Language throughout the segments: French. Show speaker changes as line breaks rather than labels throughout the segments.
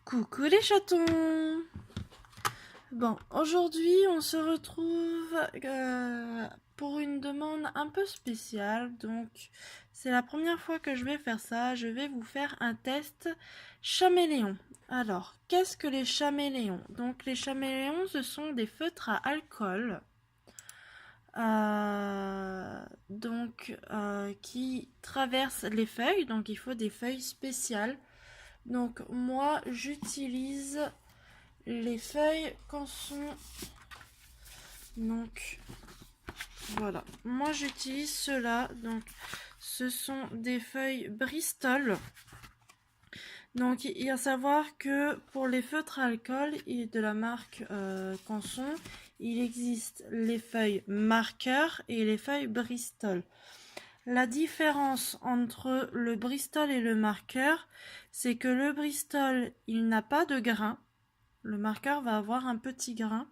Coucou les chatons. Bon, aujourd'hui on se retrouve pour une demande un peu spéciale. Donc c'est la première fois que je vais faire ça. Je vais vous faire un test chaméléon. Alors, qu'est-ce que les chaméléons? Donc les chaméléons, ce sont des feutres à alcool. Qui traversent les feuilles. Donc il faut des feuilles spéciales. Donc moi j'utilise les feuilles Canson. Donc voilà, moi j'utilise cela. Donc ce sont des feuilles Bristol. Donc il y a à savoir que pour les feutres à alcool et de la marque Canson, il existe les feuilles marqueur et les feuilles Bristol. La différence entre le Bristol et le marqueur, c'est que le Bristol, il n'a pas de grain. Le marqueur va avoir un petit grain,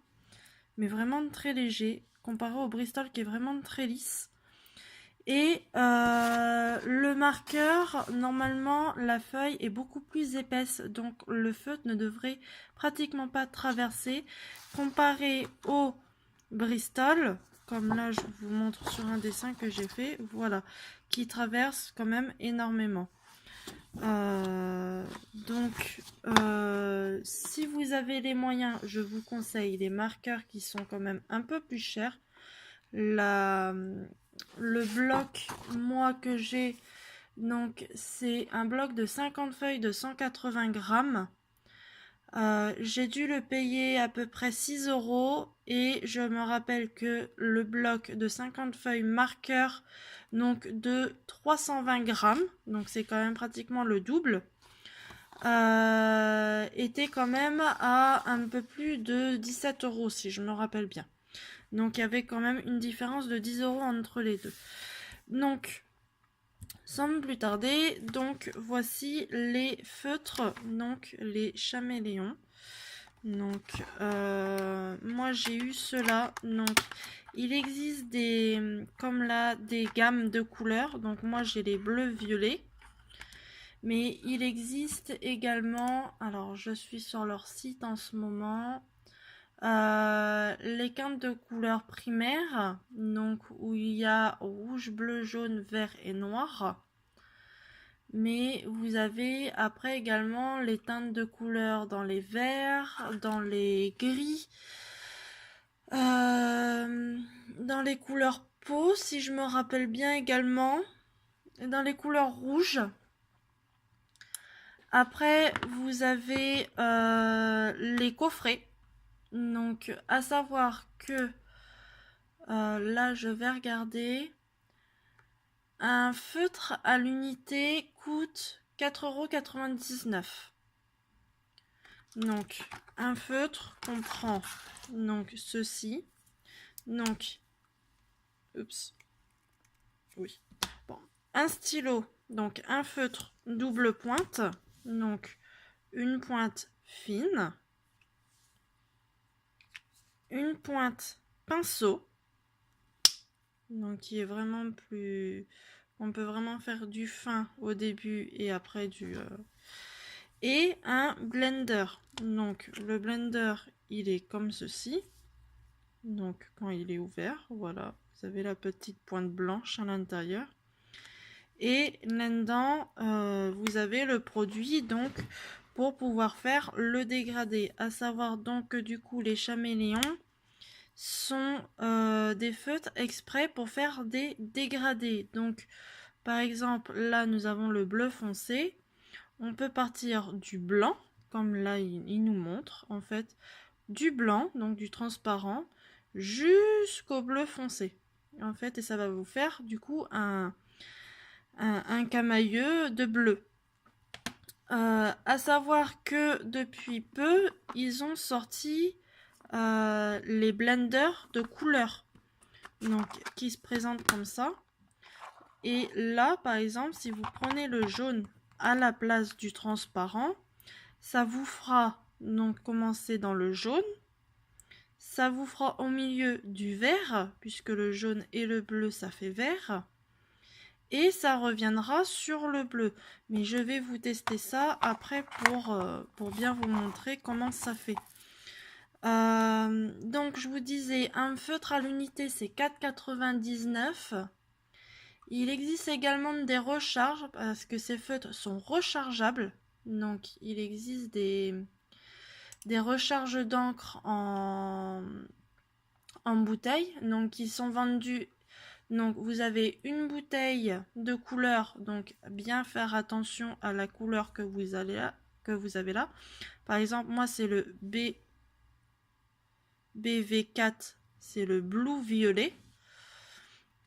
mais vraiment très léger, comparé au Bristol qui est vraiment très lisse. Et le marqueur, normalement, la feuille est beaucoup plus épaisse, donc le feutre ne devrait pratiquement pas traverser, comparé au Bristol, comme là je vous montre sur un dessin que j'ai fait, voilà, qui traverse quand même énormément. Si vous avez les moyens, je vous conseille les marqueurs qui sont quand même un peu plus chers. Le bloc, moi que j'ai, donc c'est un bloc de 50 feuilles de 180 grammes. J'ai dû le payer à peu près 6 € et je me rappelle que le bloc de 50 feuilles marqueur, donc de 320 grammes, donc c'est quand même pratiquement le double, était quand même à un peu plus de 17 € si je me rappelle bien. Donc il y avait quand même une différence de 10 € entre les deux. Donc sans plus tarder, donc voici les feutres, donc les chaméléons. Donc moi j'ai eu cela. Donc il existe comme là des gammes de couleurs. Donc moi j'ai les bleus violets. Mais il existe également, alors je suis sur leur site en ce moment, les quintes de couleurs primaires, donc où il y a rouge, bleu, jaune, vert et noir. Mais vous avez après également les teintes de couleurs dans les verts, dans les gris, dans les couleurs peau si je me rappelle bien également, et dans les couleurs rouges. Après vous avez les coffrets. Donc à savoir que là je vais regarder. Un feutre à l'unité coûte 4,99 €. Donc un feutre comprend donc ceci. Donc oui. Bon, un stylo, donc un feutre double pointe, donc une pointe fine, une pointe pinceau, donc qui est vraiment plus, on peut vraiment faire du fin au début et après et un blender. Donc le blender il est comme ceci, donc quand il est ouvert, voilà, vous avez la petite pointe blanche à l'intérieur et là-dedans vous avez le produit donc pour pouvoir faire le dégradé, à savoir donc que du coup les chaméléons sont des feutres exprès pour faire des dégradés. Donc par exemple là nous avons le bleu foncé, on peut partir du blanc comme là il nous montre en fait, du blanc donc du transparent jusqu'au bleu foncé en fait, et ça va vous faire du coup un camailleux de bleu. À savoir que depuis peu ils ont sorti les blenders de couleurs, donc qui se présentent comme ça. Et là par exemple si vous prenez le jaune à la place du transparent, ça vous fera donc commencer dans le jaune, ça vous fera au milieu du vert puisque le jaune et le bleu ça fait vert, et ça reviendra sur le bleu. Mais je vais vous tester ça après pour bien vous montrer comment ça fait. Donc je vous disais, un feutre à l'unité c'est 4,99 €. Il existe également des recharges parce que ces feutres sont rechargeables. Donc il existe des recharges d'encre en bouteille, donc qui sont vendus. Donc vous avez une bouteille de couleur, donc bien faire attention à la couleur que vous avez là. Par exemple, moi c'est le BV4, c'est le blue violet.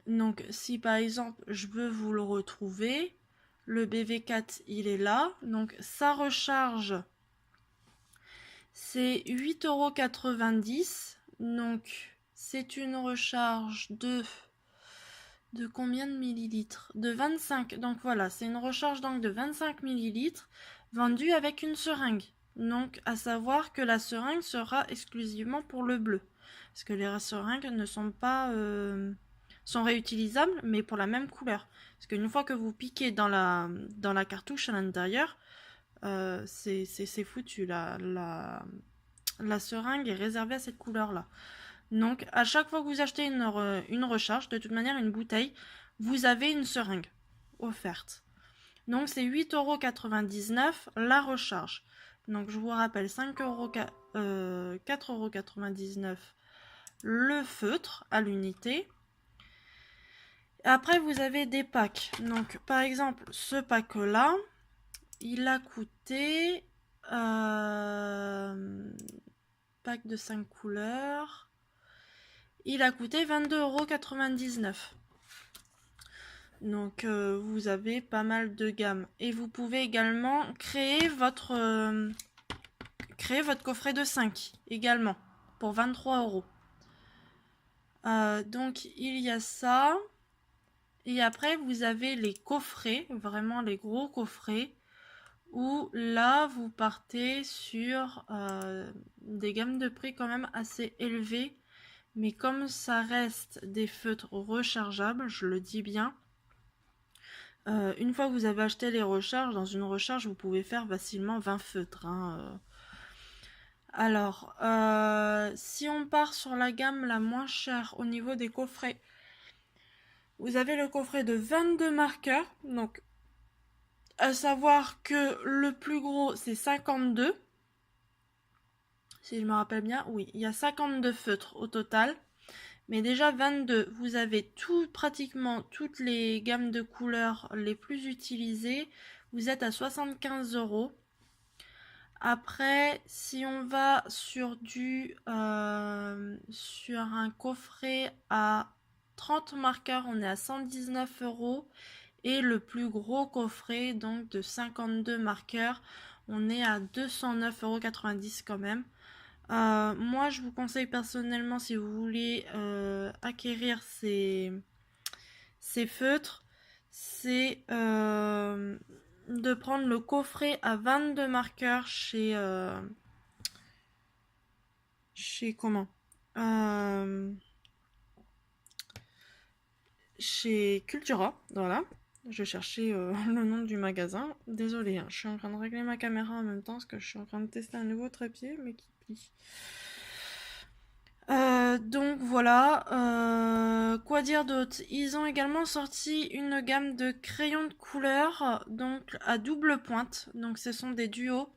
Donc si par exemple je veux vous le retrouver, le BV4 il est là, donc sa recharge c'est 8,90 €. Donc c'est une recharge de combien de millilitres? De 25. Donc voilà, c'est une recharge donc de 25 millilitres vendue avec une seringue. Donc à savoir que la seringue sera exclusivement pour le bleu. Parce que les seringues ne sont pas sont réutilisables mais pour la même couleur. Parce qu'une fois que vous piquez dans la cartouche à l'intérieur, c'est foutu. La seringue est réservée à cette couleur là. Donc à chaque fois que vous achetez une recharge, de toute manière une bouteille, vous avez une seringue offerte. Donc c'est 8,99 € la recharge. Donc je vous rappelle 4,99 € le feutre à l'unité. Après vous avez des packs. Donc par exemple ce pack là, il a coûté pack de 5 couleurs. Il a coûté 22,99 €. Donc vous avez pas mal de gammes. Et vous pouvez également créer votre coffret de 5 également pour 23 €. Donc il y a ça. Et après vous avez les coffrets, vraiment les gros coffrets, où là vous partez sur des gammes de prix quand même assez élevées. Mais comme ça reste des feutres rechargeables, je le dis bien, une fois que vous avez acheté les recharges, dans une recharge, vous pouvez faire facilement 20 feutres. Alors, si on part sur la gamme la moins chère au niveau des coffrets, vous avez le coffret de 22 marqueurs. Donc, à savoir que le plus gros, c'est 52. Si je me rappelle bien, oui, il y a 52 feutres au total. Mais déjà 22, vous avez pratiquement toutes les gammes de couleurs les plus utilisées. Vous êtes à 75 €. Après, si on va sur sur un coffret à 30 marqueurs, on est à 119 €. Et le plus gros coffret, donc de 52 marqueurs, on est à 209,90 € quand même. Moi, je vous conseille personnellement, si vous voulez acquérir ces feutres, c'est de prendre le coffret à 22 marqueurs chez comment chez Cultura, voilà. Je cherchais le nom du magasin. Désolée, hein, je suis en train de régler ma caméra en même temps parce que je suis en train de tester un nouveau trépied, mais qui plie. Donc voilà, quoi dire d'autre? Ils ont également sorti une gamme de crayons de couleur, donc à double pointe. Donc ce sont des duos.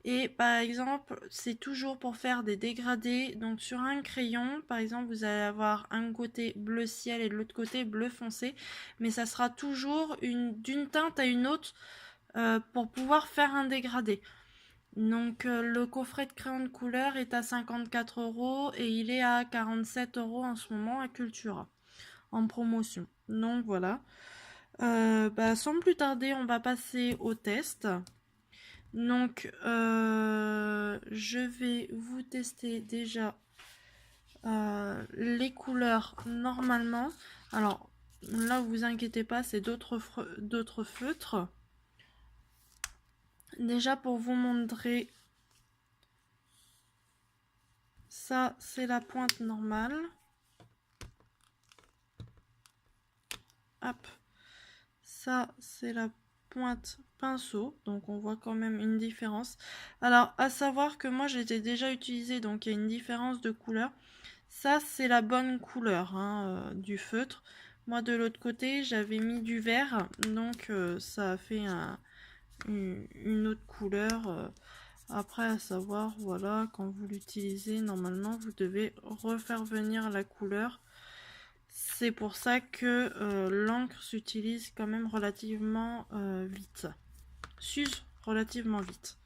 Et par exemple, c'est toujours pour faire des dégradés. Donc sur un crayon, par exemple, vous allez avoir un côté bleu ciel et de l'autre côté bleu foncé. Mais ça sera toujours d'une teinte à une autre pour pouvoir faire un dégradé. Donc le coffret de crayon de couleur est à 54 € et il est à 47 € en ce moment à Cultura, en promotion. Donc voilà. Sans plus tarder, on va passer au test. Donc je vais vous tester déjà les couleurs normalement. Alors là, vous inquiétez pas, c'est d'autres feutres. Déjà pour vous montrer, ça c'est la pointe normale. Hop. ça c'est la pointe pinceau, donc on voit quand même une différence. Alors à savoir que moi j'étais déjà utilisé, donc il y a une différence de couleur. Ça c'est la bonne couleur hein, du feutre. Moi de l'autre côté j'avais mis du vert, donc ça a fait une autre couleur. Après à savoir, voilà, quand vous l'utilisez, normalement vous devez refaire venir la couleur. C'est pour ça que l'encre s'utilise quand même relativement vite. S'use relativement vite.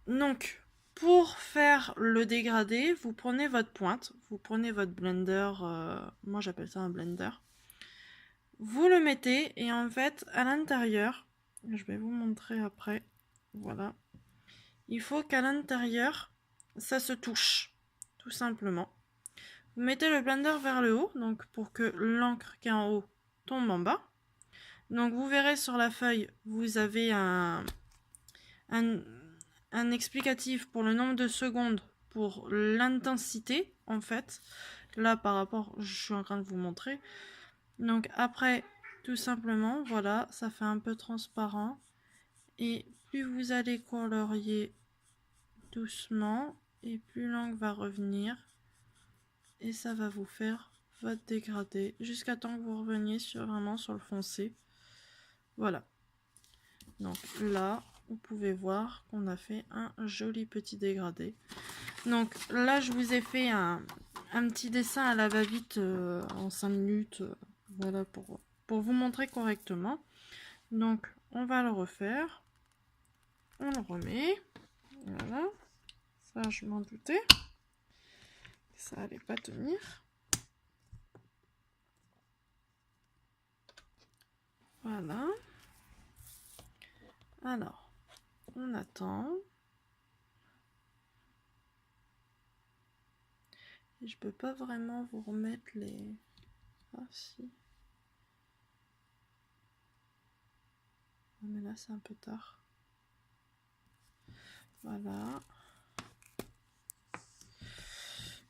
Donc, pour faire le dégradé, vous prenez votre pointe, vous prenez votre blender, moi j'appelle ça un blender. Vous le mettez et en fait, à l'intérieur, je vais vous montrer après, voilà. Il faut qu'à l'intérieur, ça se touche, tout simplement. Vous mettez le blender vers le haut, donc pour que l'encre qui est en haut tombe en bas. Donc vous verrez sur la feuille, vous avez un explicatif pour le nombre de secondes, pour l'intensité en fait. Là par rapport, je suis en train de vous montrer. Donc après, tout simplement, voilà, ça fait un peu transparent. Et plus vous allez colorier doucement, et plus l'encre va revenir. Et ça va vous faire votre dégradé jusqu'à temps que vous reveniez vraiment sur le foncé. Voilà. Donc là, vous pouvez voir qu'on a fait un joli petit dégradé. Donc là, je vous ai fait un petit dessin à la va-vite en 5 minutes. Voilà, pour vous montrer correctement. Donc, on va le refaire. On le remet. Voilà. Ça, je m'en doutais. Ça allait pas tenir. Voilà. Alors, on attend. Et je peux pas vraiment vous remettre les... Ah si. Mais là c'est un peu tard. Voilà.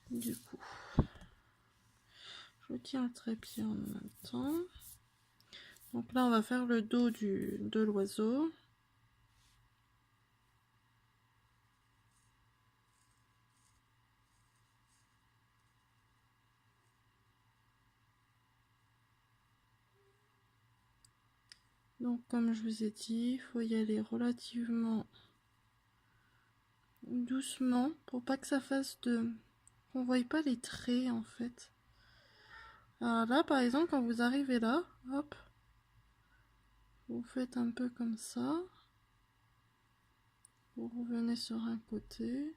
Du coup, je tiens le trépied en même temps. Donc là on va faire le dos de l'oiseau. Donc comme je vous ai dit, il faut y aller relativement doucement pour pas que ça fasse de... On voit pas les traits en fait. Alors là par exemple quand vous arrivez là, hop, vous faites un peu comme ça. Vous revenez sur un côté.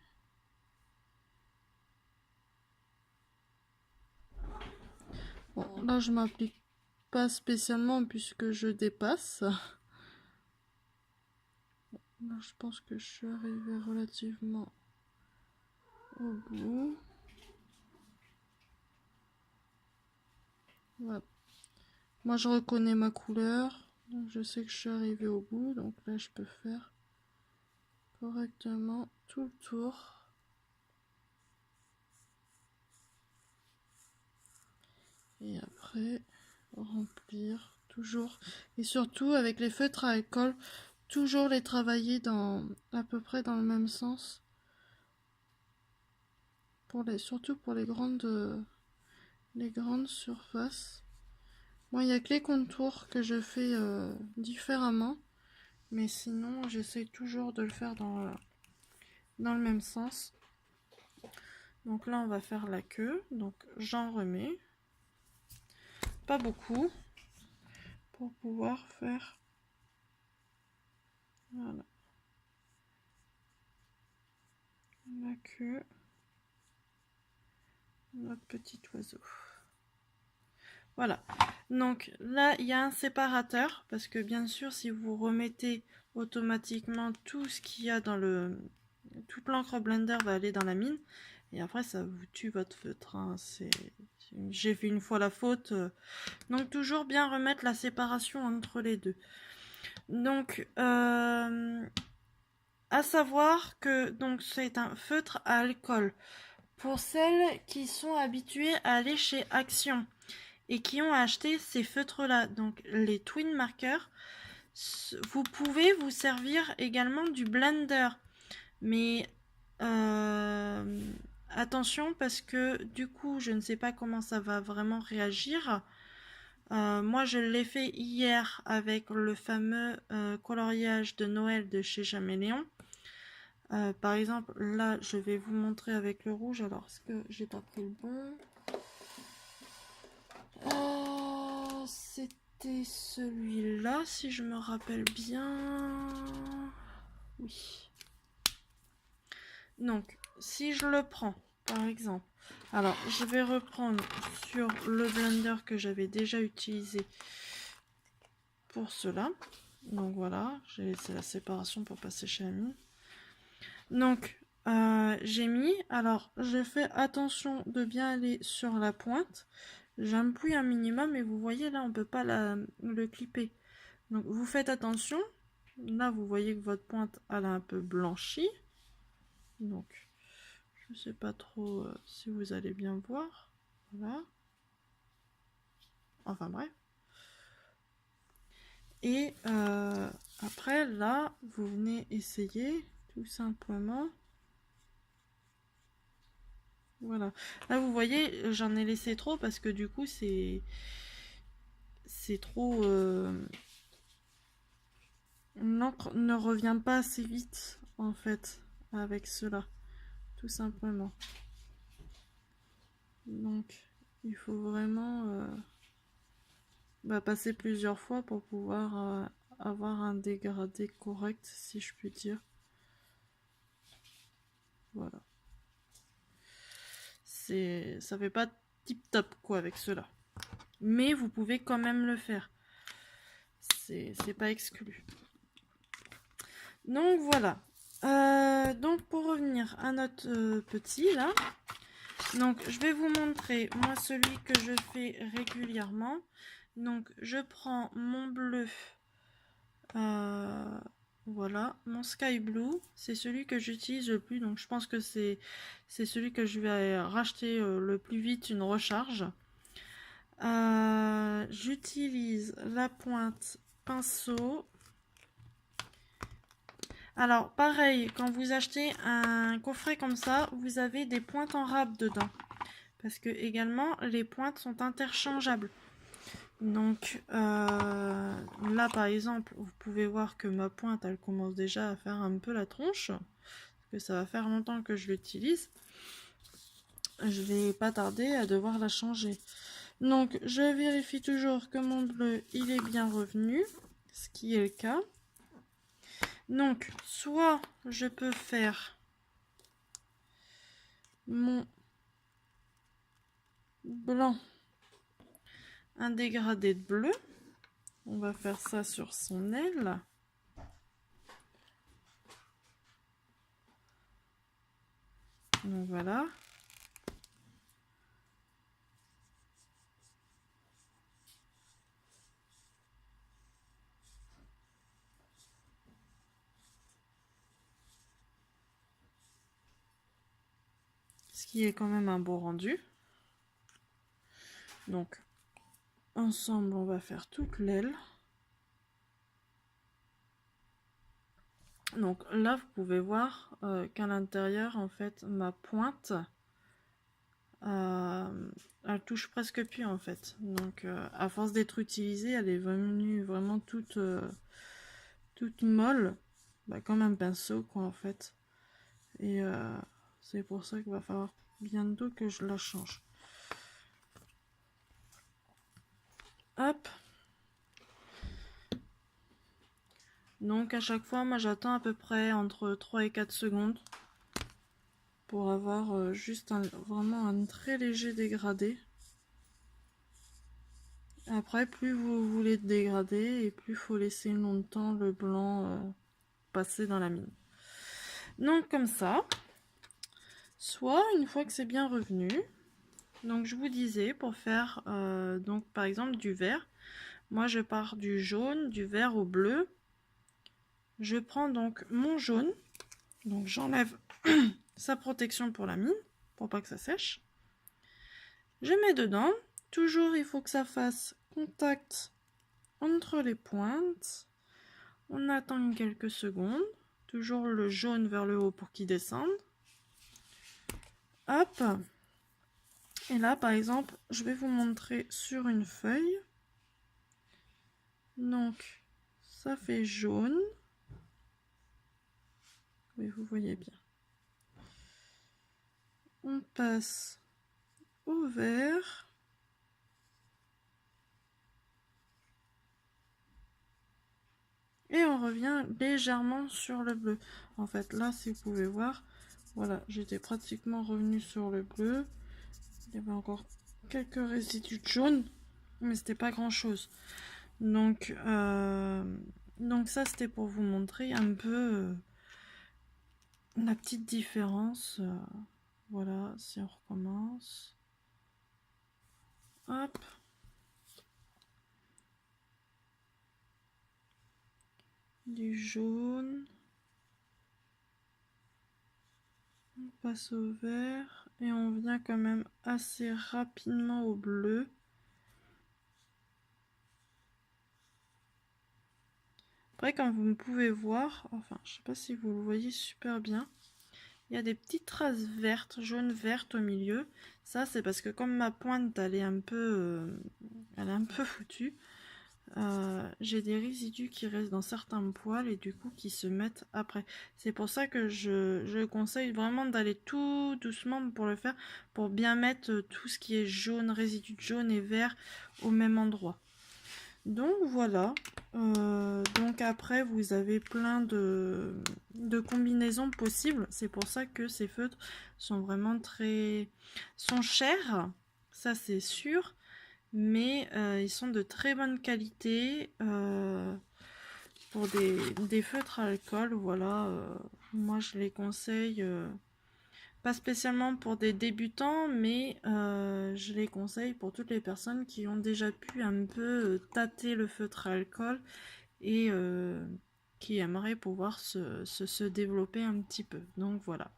Bon là je m'applique pas spécialement puisque je dépasse. Là, je pense que je suis arrivée relativement au bout. Voilà. Moi, je reconnais ma couleur. Donc, je sais que je suis arrivée au bout. Donc là, je peux faire correctement tout le tour. Et après, remplir toujours. Et surtout, avec les feutres à alcool, toujours les travailler à peu près dans le même sens. Surtout pour les grandes surfaces. Moi, il n'y a que les contours que je fais différemment. Mais sinon, j'essaie toujours de le faire dans le même sens. Donc là, on va faire la queue. Donc j'en remets. Pas beaucoup. Pour pouvoir faire... Voilà. La queue. Notre petit oiseau. Voilà. Donc là, il y a un séparateur. Parce que bien sûr, si vous remettez automatiquement tout ce qu'il y a dans toute l'encre Blender va aller dans la mine. Et après, ça vous tue votre feutre. Hein. J'ai fait une fois la faute. Donc, toujours bien remettre la séparation entre les deux. Donc, à savoir que c'est un feutre à alcool. Pour celles qui sont habituées à aller chez Action et qui ont acheté ces feutres-là, donc les Twin Markers. Vous pouvez vous servir également du blender, mais attention parce que du coup je ne sais pas comment ça va vraiment réagir. Moi je l'ai fait hier avec le fameux coloriage de Noël de chez Jaméléon. Par exemple là je vais vous montrer avec le rouge. Alors est-ce que j'ai pas pris le bon? C'était celui-là si je me rappelle bien. Oui. Donc, si je le prends, par exemple, alors je vais reprendre sur le blender que j'avais déjà utilisé pour cela. Donc voilà, j'ai laissé la séparation pour passer chez la mine. Donc, j'ai mis, alors je fais attention de bien aller sur la pointe. J'appuie un minimum et vous voyez là, on ne peut pas le clipper. Donc, vous faites attention. Là, vous voyez que votre pointe, elle a un peu blanchi. Donc, je sais pas trop si vous allez bien voir. Voilà. Enfin bref. Et après, là, vous venez essayer tout simplement. Voilà. Là, vous voyez, j'en ai laissé trop parce que du coup, c'est trop... L'encre ne revient pas assez vite, en fait, avec cela. Tout simplement. Donc, il faut vraiment passer plusieurs fois pour pouvoir avoir un dégradé correct, si je puis dire. Voilà. Ça fait pas tip top quoi avec cela. Mais vous pouvez quand même le faire. C'est pas exclu. Donc voilà. Donc pour revenir à notre petit là. Donc je vais vous montrer moi celui que je fais régulièrement. Donc je prends mon bleu. Voilà, mon Sky Blue, c'est celui que j'utilise le plus, donc je pense que c'est celui que je vais racheter le plus vite une recharge. J'utilise la pointe pinceau. Alors pareil, quand vous achetez un coffret comme ça, vous avez des pointes en râpe dedans. Parce que également, les pointes sont interchangeables. Donc là par exemple, vous pouvez voir que ma pointe, elle commence déjà à faire un peu la tronche. Parce que ça va faire longtemps que je l'utilise. Je vais pas tarder à devoir la changer. Donc je vérifie toujours que mon bleu il est bien revenu, ce qui est le cas. Donc soit je peux faire mon blanc, un dégradé de bleu. On va faire ça sur son aile. Donc voilà. Ce qui est quand même un beau rendu. Donc, ensemble, on va faire toute l'aile. Donc là, vous pouvez voir qu'à l'intérieur, en fait, ma pointe, elle touche presque plus, en fait. Donc, à force d'être utilisée, elle est venue vraiment toute molle, comme un pinceau, quoi, en fait. Et c'est pour ça qu'il va falloir bientôt que je la change. Hop. Donc à chaque fois, moi j'attends à peu près entre 3 et 4 secondes pour avoir juste vraiment un très léger dégradé. Après, plus vous voulez dégrader et plus il faut laisser longtemps le blanc passer dans la mine. Donc comme ça, soit une fois que c'est bien revenu, donc je vous disais pour faire donc par exemple du vert, moi je pars du jaune, du vert au bleu. Je prends donc mon jaune, donc j'enlève sa protection pour la mine, pour pas que ça sèche. Je mets dedans Toujours, il faut que ça fasse contact entre les pointes. On attend quelques secondes. Toujours le jaune vers le haut pour qu'il descende. Hop. Et là, par exemple, je vais vous montrer sur une feuille. Donc, ça fait jaune. Oui, vous voyez bien. On passe au vert. Et on revient légèrement sur le bleu. En fait, là, si vous pouvez voir, voilà, j'étais pratiquement revenu sur le bleu. Il y avait encore quelques résidus de jaune, mais c'était pas grand chose. Donc ça, c'était pour vous montrer un peu la petite différence. Voilà, si on recommence. Hop. Du jaune. On passe au vert et on vient quand même assez rapidement au bleu. Après, comme vous pouvez voir, enfin, je sais pas si vous le voyez super bien, il y a des petites traces vertes, jaune vertes au milieu. Ça, c'est parce que comme ma pointe, elle est un peu foutue, j'ai des résidus qui restent dans certains poils et du coup qui se mettent après. C'est pour ça que je conseille vraiment d'aller tout doucement pour le faire, pour bien mettre tout ce qui est jaune, résidus de jaune et vert au même endroit. Donc voilà, donc après vous avez plein de combinaisons possibles. C'est pour ça que ces feutres sont vraiment sont chers, ça c'est sûr, mais ils sont de très bonne qualité pour des feutres à alcool. Voilà, moi je les conseille. Pas spécialement pour des débutants, mais je les conseille pour toutes les personnes qui ont déjà pu un peu tâter le feutre à alcool et qui aimeraient pouvoir se développer un petit peu. Donc voilà.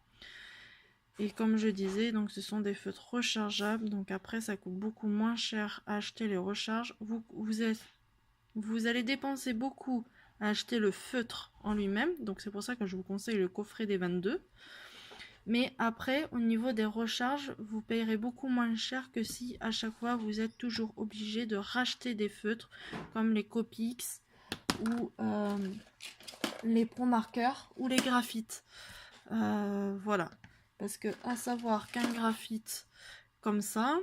Et comme je disais, donc ce sont des feutres rechargeables. Donc après, ça coûte beaucoup moins cher à acheter les recharges. Vous allez dépenser beaucoup à acheter le feutre en lui-même. Donc c'est pour ça que je vous conseille le coffret des 22. Mais après, au niveau des recharges, vous payerez beaucoup moins cher que si à chaque fois vous êtes toujours obligé de racheter des feutres comme les Copics ou les Pro Markers ou les graphites. Voilà. Parce que à savoir qu'un graphite comme ça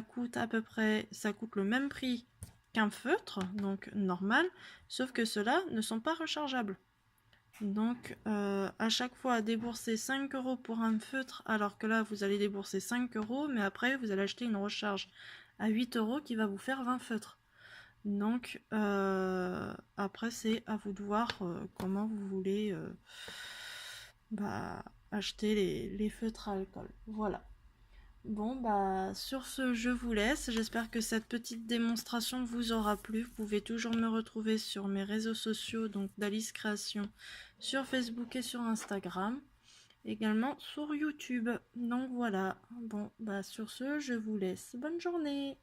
coûte à peu près, ça coûte le même prix qu'un feutre, donc normal, sauf que ceux-là ne sont pas rechargeables. Donc à chaque fois débourser 5 € pour un feutre, alors que là vous allez débourser 5 €, mais après vous allez acheter une recharge à 8 € qui va vous faire 20 feutres. Donc après c'est à vous de voir comment vous voulez acheter les feutres à alcool. Voilà. Bon bah sur ce je vous laisse, j'espère que cette petite démonstration vous aura plu. Vous pouvez toujours me retrouver sur mes réseaux sociaux, donc d'Alice Création, sur Facebook et sur Instagram, également sur YouTube. Donc voilà, bon bah sur ce je vous laisse, bonne journée.